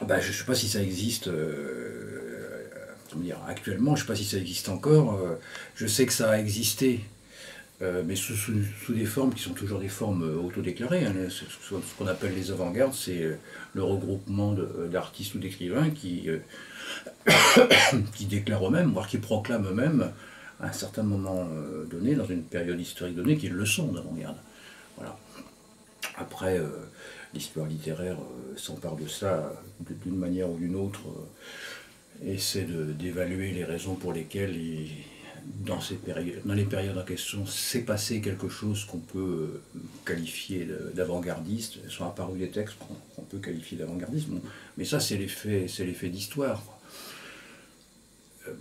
bah, je ne sais pas si ça existe comment dire, actuellement, je ne sais pas si ça existe encore. Je sais que ça a existé, mais sous des formes qui sont toujours des formes autodéclarées. Hein. Ce qu'on appelle les avant-gardes, c'est le regroupement d'artistes ou d'écrivains qui déclarent eux-mêmes, voire qui proclament eux-mêmes, à un certain moment donné, dans une période historique donnée, qu'ils le sont d'avant-garde. Voilà. Après, l'histoire littéraire s'empare de ça d'une manière ou d'une autre, essaie d'évaluer les raisons pour lesquelles, dans les périodes en question, s'est passé quelque chose qu'on peut qualifier d'avant-gardiste. Sont apparus des textes qu'on peut qualifier d'avant-gardisme. Mais ça, c'est l'effet d'histoire.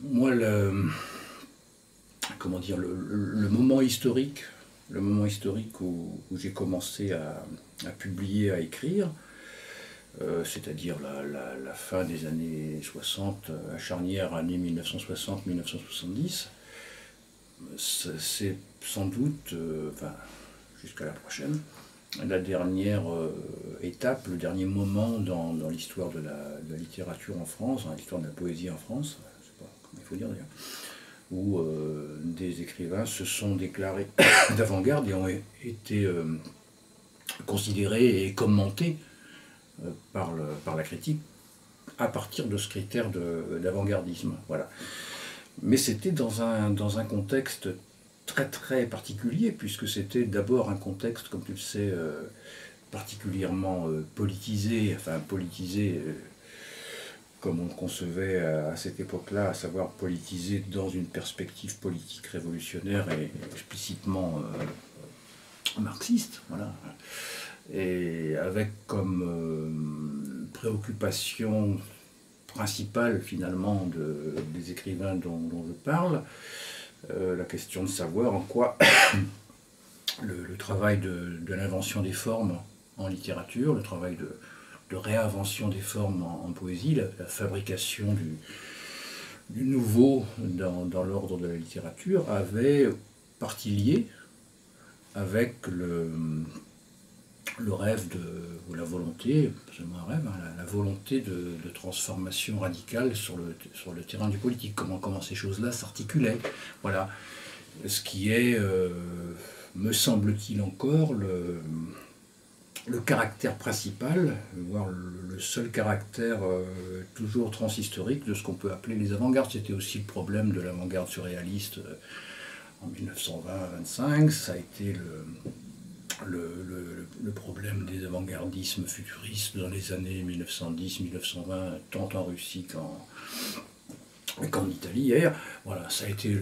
Moi, comment dire, le moment historique où j'ai commencé à publier, à écrire, c'est-à-dire la fin des années 60, la charnière année 1960-1970, c'est sans doute, enfin, jusqu'à la prochaine, la dernière étape, le dernier moment dans l'histoire de la littérature en France, dans l'histoire de la poésie en France, je ne sais pas comment il faut dire d'ailleurs, où des écrivains se sont déclarés d'avant-garde et ont été considérés et commentés par la critique à partir de ce critère d'avant-gardisme. Voilà. Mais c'était dans un contexte très très particulier, puisque c'était d'abord un contexte, comme tu le sais, particulièrement politisé, enfin politisé comme on le concevait à cette époque-là, à savoir politisé dans une perspective politique révolutionnaire et explicitement marxiste, voilà. Et avec comme préoccupation principale finalement des écrivains dont je parle, la question de savoir en quoi le travail de l'invention des formes en littérature, le travail de réinvention des formes en poésie, la fabrication du nouveau dans l'ordre de la littérature avait partie liée avec le rêve ou la volonté, pas seulement un rêve, hein, la volonté de transformation radicale sur le terrain du politique, comment ces choses-là s'articulaient. Voilà. Ce qui est, me semble-t-il encore, le caractère principal, voire le seul caractère toujours transhistorique de ce qu'on peut appeler les avant-gardes. C'était aussi le problème de l'avant-garde surréaliste en 1920-25, ça a été le problème des avant-gardismes futuristes dans les années 1910-1920, tant en Russie qu'en Italie hier. Voilà, ça a été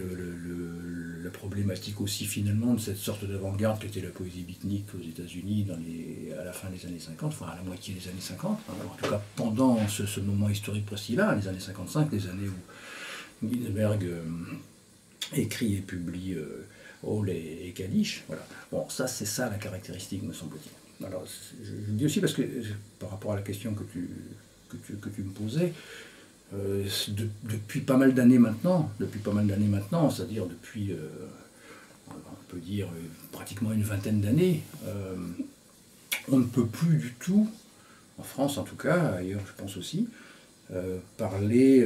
la problématique aussi finalement de cette sorte d'avant-garde qu'était la poésie beatnik aux États-Unis à la fin des années 50, enfin à la moitié des années 50. Alors, en tout cas, pendant ce moment historique précis-là, les années 55, les années où Ginsberg écrit et publie Hall et Kadish. Voilà. Bon, ça, c'est ça la caractéristique, me semble-t-il. Alors, je le dis aussi parce que, par rapport à la question que tu me posais, depuis pas mal d'années maintenant, c'est-à-dire depuis, on peut dire, pratiquement une vingtaine d'années, on ne peut plus du tout, en France en tout cas, ailleurs je pense aussi, parler,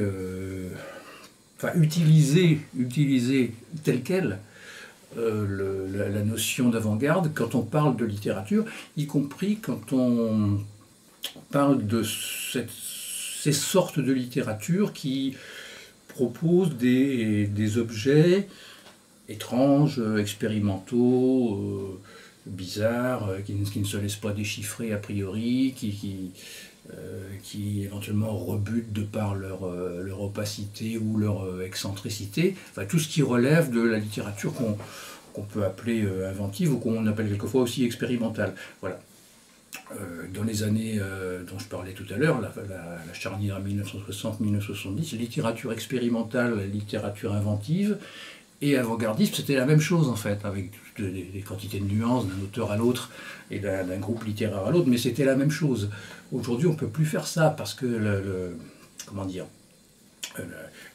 enfin utiliser telle quelle la notion d'avant-garde quand on parle de littérature, y compris quand on parle de ces sortes de littérature qui proposent des objets étranges, expérimentaux, bizarres, qui ne se laissent pas déchiffrer a priori, qui éventuellement rebutent de par leur opacité ou leur excentricité, enfin tout ce qui relève de la littérature qu'on peut appeler inventive ou qu'on appelle quelquefois aussi expérimentale. Voilà. Dans les années dont je parlais tout à l'heure, la charnière 1960-1970, littérature expérimentale, littérature inventive et avant-gardisme, c'était la même chose en fait, avec des quantités de nuances d'un auteur à l'autre et d'un groupe littéraire à l'autre, mais c'était la même chose. Aujourd'hui, on ne peut plus faire ça parce que comment dire,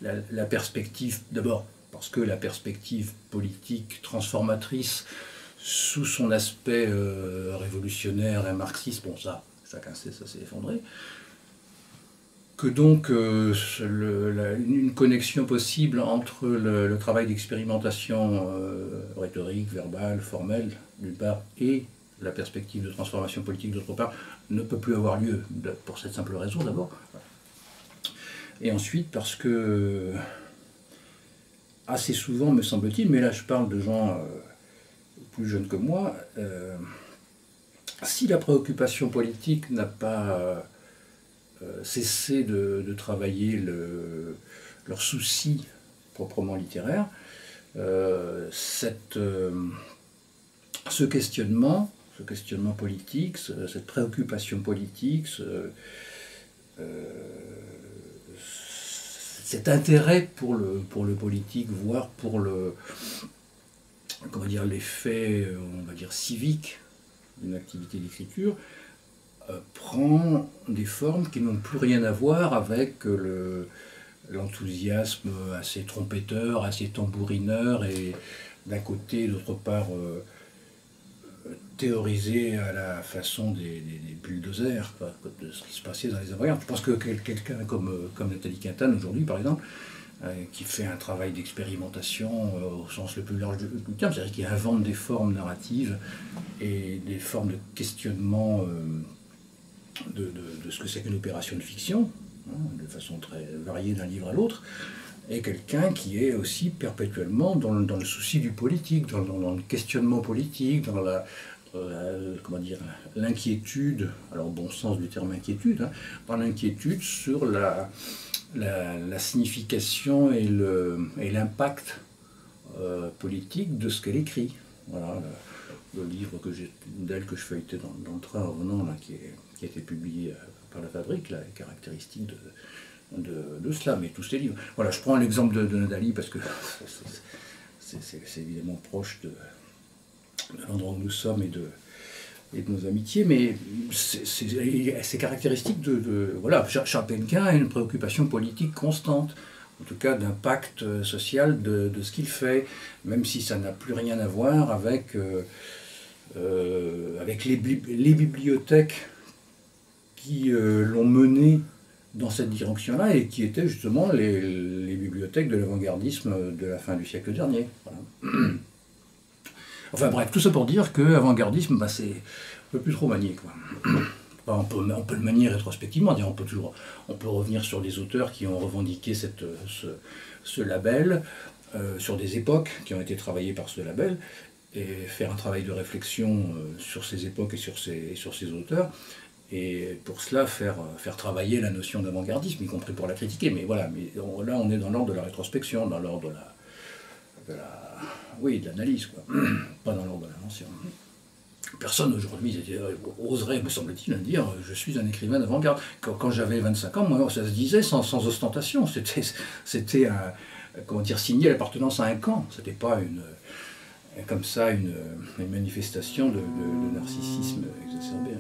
la perspective, d'abord parce que la perspective politique transformatrice sous son aspect révolutionnaire et marxiste, bon ça, chacun sait, ça s'est effondré. que donc une connexion possible entre le travail d'expérimentation rhétorique, verbale, formelle, d'une part, et la perspective de transformation politique, d'autre part, ne peut plus avoir lieu, pour cette simple raison d'abord. Et ensuite parce que, assez souvent, me semble-t-il, mais là je parle de gens plus jeunes que moi, si la préoccupation politique n'a pas cessé de travailler leur souci proprement littéraire, ce questionnement politique, cette préoccupation politique, cet intérêt pour le politique, voire pour l'effet, on va dire, civique d'une activité d'écriture, prend des formes qui n'ont plus rien à voir avec l'enthousiasme assez trompetteur, assez tambourineur, et d'un côté, d'autre part, théorisé à la façon des bulldozers, de ce qui se passait dans les avant-gardes. Je pense que quelqu'un comme Nathalie Quintane, aujourd'hui, par exemple, qui fait un travail d'expérimentation au sens le plus large du terme, c'est-à-dire qui invente des formes narratives et des formes de questionnement de ce que c'est qu'une opération de fiction, de façon très variée d'un livre à l'autre, et quelqu'un qui est aussi perpétuellement dans le souci du politique, dans le questionnement politique, dans l'inquiétude, alors au bon sens du terme inquiétude, dans l'inquiétude sur la signification et l'impact politique de ce qu'elle écrit. Voilà, le livre d'elle que je feuilletais dans le train en revenant, là, qui a été publié par La Fabrique, là, est caractéristique de cela, mais tous ces livres. Voilà, je prends l'exemple de Nathalie parce que c'est évidemment proche de l'endroit où nous sommes et de nos amitiés, mais c'est caractéristique voilà, Charles Penquin a une préoccupation politique constante, en tout cas d'impact social de ce qu'il fait, même si ça n'a plus rien à voir avec les bibliothèques qui l'ont mené dans cette direction-là et qui étaient justement les bibliothèques de l'avant-gardisme de la fin du siècle dernier. Voilà. Enfin bref, tout ça pour dire que l'avant-gardisme, c'est un peu plus trop manié, quoi. On peut le manier rétrospectivement, on peut revenir sur des auteurs qui ont revendiqué ce label, sur des époques qui ont été travaillées par ce label, et faire un travail de réflexion sur ces époques et sur ces auteurs, et pour cela faire travailler la notion d'avant-gardisme, y compris pour la critiquer. Mais voilà, là on est dans l'ordre de la rétrospection, dans l'ordre de l'analyse, quoi. Pas dans l'ordre de l'invention. Personne aujourd'hui oserait, me semble-t-il, dire « je suis un écrivain d'avant-garde ». Quand j'avais 25 ans, moi, ça se disait sans ostentation. C'était signer l'appartenance à un camp. C'était pas une manifestation de narcissisme exacerbé.